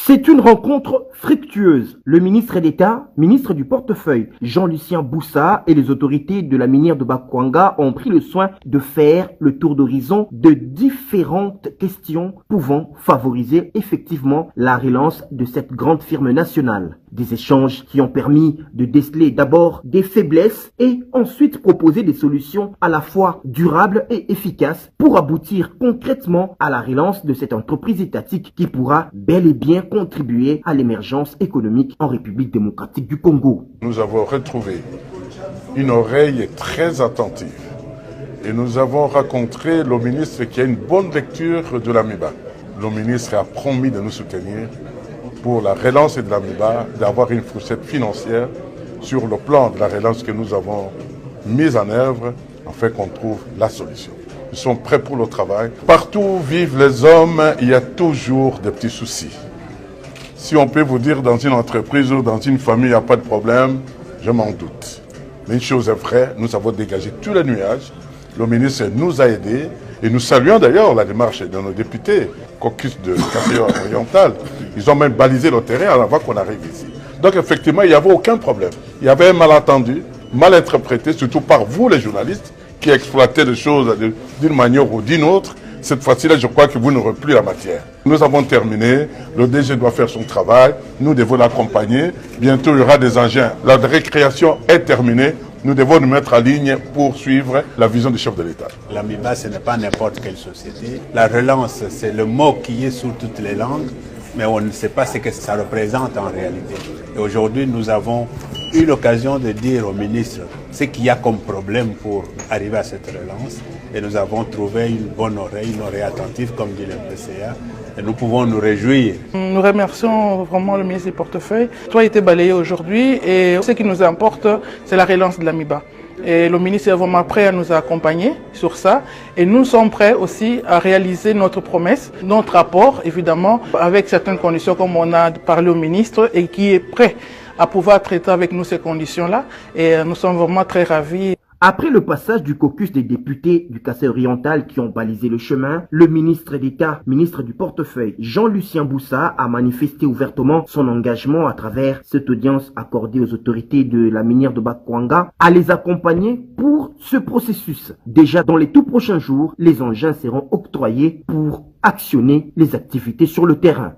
C'est une rencontre fructueuse. Le ministre d'État, ministre du portefeuille, Jean-Lucien Boussa et les autorités de la minière de Bakwanga ont pris le soin de faire le tour d'horizon de différentes questions pouvant favoriser effectivement la relance de cette grande firme nationale. Des échanges qui ont permis de déceler d'abord des faiblesses et ensuite proposer des solutions à la fois durables et efficaces pour aboutir concrètement à la relance de cette entreprise étatique qui pourra bel et bien contribuer à l'émergence économique en République démocratique du Congo. Nous avons retrouvé une oreille très attentive et nous avons rencontré le ministre qui a une bonne lecture de l'AMIBA. Le ministre a promis de nous soutenir pour la relance de l'AMIBA, d'avoir une fourchette financière sur le plan de la relance que nous avons mise en œuvre afin qu'on trouve la solution. Nous sommes prêts pour le travail. Partout où vivent les hommes, il y a toujours des petits soucis. Si on peut vous dire dans une entreprise ou dans une famille, il n'y a pas de problème, je m'en doute. Mais une chose est vraie, nous avons dégagé tous les nuages. Le ministre nous a aidés et nous saluons d'ailleurs la démarche de nos députés, caucus de Kassai-Oriental. Ils ont même balisé le terrain avant qu'on arrive ici. Donc effectivement, il n'y avait aucun problème. Il y avait un malentendu, mal interprété, surtout par vous les journalistes, qui exploitaient les choses d'une manière ou d'une autre. Cette fois-ci-là, je crois que vous n'aurez plus la matière. Nous avons terminé, le DG doit faire son travail, nous devons l'accompagner. Bientôt, il y aura des engins. La récréation est terminée. Nous devons nous mettre en ligne pour suivre la vision du chef de l'État. L'AMIBA, ce n'est pas n'importe quelle société. La relance, c'est le mot qui est sur toutes les langues, mais on ne sait pas ce que ça représente en réalité. Et aujourd'hui, nous avons eu l'occasion de dire au ministre ce qu'il y a comme problème pour arriver à cette relance. Et nous avons trouvé une bonne oreille, une oreille attentive, comme dit le PCA. Et nous pouvons nous réjouir. Nous remercions vraiment le ministre du portefeuille. Tout a été balayé aujourd'hui et ce qui nous importe, c'est la relance de l'AMIBA. Et le ministre est vraiment prêt à nous accompagner sur ça. Et nous sommes prêts aussi à réaliser notre promesse, notre rapport, évidemment, avec certaines conditions comme on a parlé au ministre et qui est prêt à pouvoir traiter avec nous ces conditions-là. Et nous sommes vraiment très ravis. Après le passage du caucus des députés du Kassai-Oriental qui ont balisé le chemin, le ministre d'État, ministre du portefeuille, Jean-Lucien Boussa a manifesté ouvertement son engagement à travers cette audience accordée aux autorités de la minière de Bakwanga à les accompagner pour ce processus. Déjà dans les tout prochains jours, les engins seront octroyés pour actionner les activités sur le terrain.